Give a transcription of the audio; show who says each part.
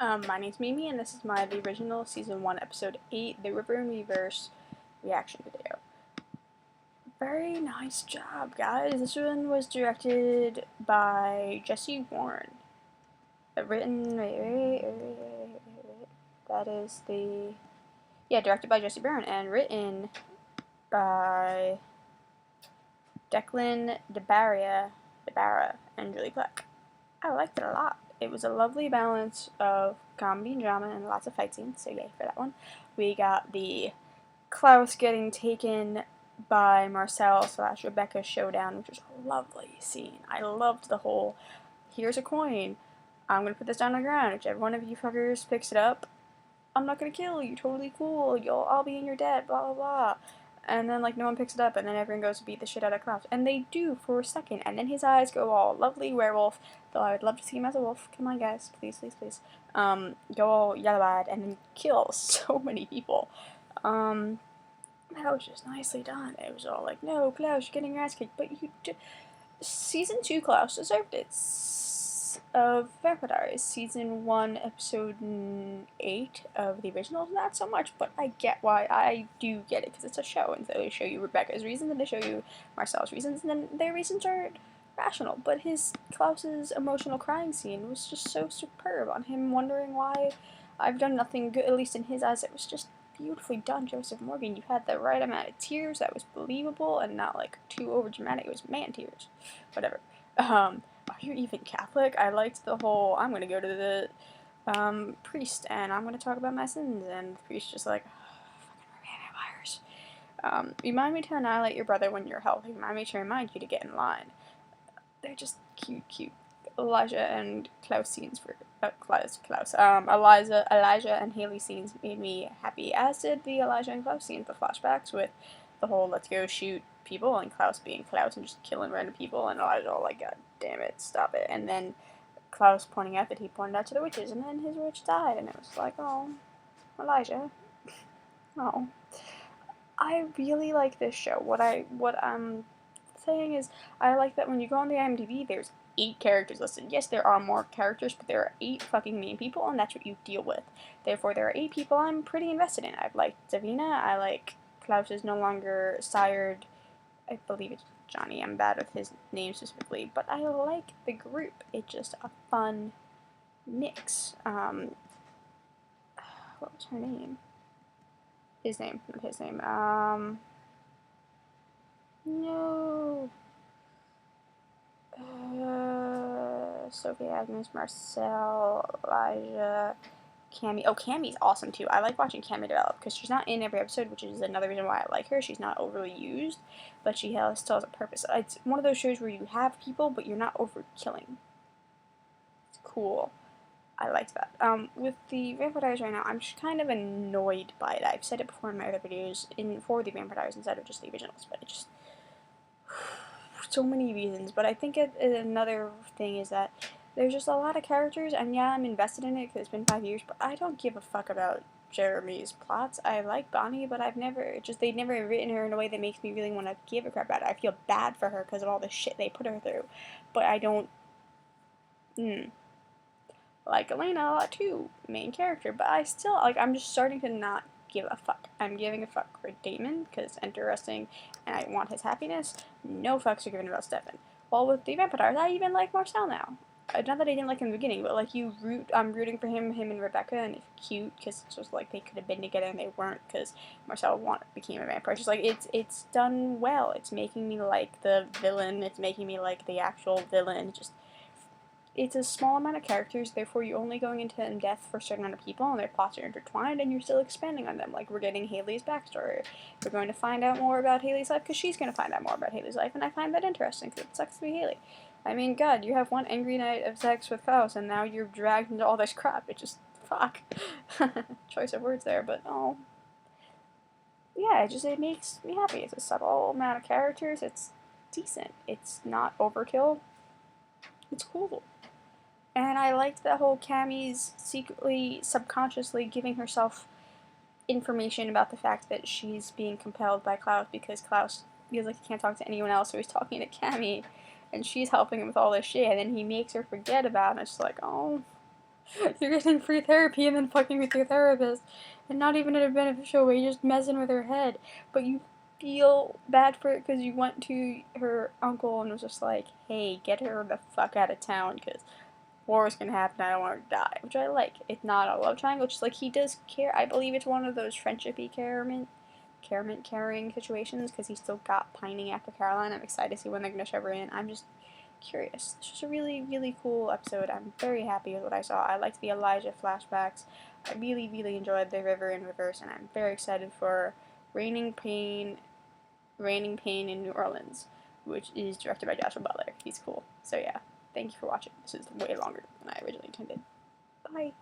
Speaker 1: My name's Mimi, and this is the original Season 1, Episode 8, The River and Reverse reaction video. Very nice job, guys. This one was directed by Jesse Warren. Directed by Jesse Warren, and written by Declan DeBarra, and Julie Plec. I liked it a lot. It was a lovely balance of comedy and drama and lots of fight scenes, so yay for that one. We got the Klaus getting taken by Marcel / Rebecca showdown, which was a lovely scene. I loved the whole, here's a coin, I'm gonna put this down on the ground, whichever one of you fuckers picks it up, I'm not gonna kill you, totally cool, I'll be in your debt, blah blah blah. And then, like, no one picks it up, and then everyone goes to beat the shit out of Klaus. And they do for a second, and then his eyes go all lovely werewolf, though I would love to see him as a wolf. Come on, guys, please, please, please. Go all yellow-eyed, and then kill so many people. That was just nicely done. It was all like, no, Klaus, you're getting your ass kicked, but you Season 2 Klaus deserved it. Of Vampire Diaries, Season 1, Episode 8 of the originals, not so much, but I get why. I do get it, because it's a show, and so they show you Rebecca's reasons, and they show you Marcel's reasons, and then their reasons are rational, but Klaus's emotional crying scene was just so superb, on him wondering why I've done nothing good, at least in his eyes. It was just beautifully done, Joseph Morgan. You had the right amount of tears that was believable, and not, like, too over dramatic. It was man tears. Whatever. Are you even Catholic? I liked the whole, I'm gonna go to the priest and I'm gonna talk about my sins, and the priest just like, fucking vampires. Remind me to annihilate your brother when you're healthy. Remind me to remind you to get in line. They're just cute. Elijah and Klaus scenes for Elijah and Haley scenes made me happy, as did the Elijah and Klaus scenes, the flashbacks with the whole let's go shoot people and Klaus being Klaus and just killing random people, and Elijah all like, God damn it, stop it, and then Klaus pointing out that he pointed out to the witches, and then his witch died, and it was like, oh, Elijah. Oh. I really like this show. What I'm saying is, I like that when you go on the IMDb, there's 8 characters listed. Yes, there are more characters, but there are 8 fucking main people, and that's what you deal with. Therefore, there are 8 people I'm pretty invested in. I've liked Davina, I like Klaus is no longer sired, I believe it's Johnny, I'm bad with his name specifically, but I like the group. It's just a fun mix. What was her name? His name, not his name. No. Sophie, Agnes, Marcel, Elijah, Cammy. Oh, Cammy's awesome too. I like watching Cammy develop because she's not in every episode, which is another reason why I like her. She's not overly used, but she still has a purpose. It's one of those shows where you have people, but you're not overkilling. It's cool. I liked that. With the Vampire Diaries right now, I'm just kind of annoyed by it. I've said it before in my other videos for the Vampire Diaries instead of just the originals, but it just so many reasons. But I think another thing is that there's just a lot of characters, and yeah, I'm invested in it because it's been 5 years, but I don't give a fuck about Jeremy's plots. I like Bonnie, but they've never written her in a way that makes me really want to give a crap about it. I feel bad for her because of all the shit they put her through, but I don't, like Elena a lot too, main character, but I still, like, I'm just starting to not give a fuck. I'm giving a fuck for Damon, because interesting, and I want his happiness. No fucks are given about Stefan. While with the Vampires, I even like Marcel now. Not that I didn't like him in the beginning, but, like, I'm rooting for him and Rebecca, and it's cute, because it's just, like, they could have been together, and they weren't, because Marcel became a vampire. It's just, like, it's done well. It's making me like the villain. It's making me like the actual villain. It's a small amount of characters, therefore you're only going into in-depth for a certain amount of people, and their plots are intertwined, and you're still expanding on them. Like, we're getting Haley's backstory. We're going to find out more about Haley's life, because she's going to find out more about Haley's life, and I find that interesting, because it sucks to be Haley. I mean, God, you have one angry night of sex with Klaus, and now you're dragged into all this crap. It just, fuck. Choice of words there, but, oh. Yeah, it makes me happy. It's a subtle amount of characters. It's decent. It's not overkill. It's cool. And I liked that whole Cammy's secretly, subconsciously giving herself information about the fact that she's being compelled by Klaus because Klaus feels like he can't talk to anyone else, so he's talking to Cammy, and she's helping him with all this shit, and then he makes her forget about it, and it's like, oh, You're getting free therapy and then fucking with your therapist. And not even in a beneficial way, you're just messing with her head. But you feel bad for it because you went to her uncle and was just like, hey, get her the fuck out of town because war is gonna happen, I don't want her to die. Which I like. It's not a love triangle, just like he does care. I believe it's one of those friendshipy caring situations because he's still got pining after Caroline. I'm excited to see when they're gonna shove her in. I'm just curious. It's just a really, really cool episode. I'm very happy with what I saw. I liked the Elijah flashbacks. I really, really enjoyed the River in Reverse, and I'm very excited for Raining Pain in New Orleans, which is directed by Joshua Butler. He's cool. So yeah, thank you for watching. This is way longer than I originally intended. Bye.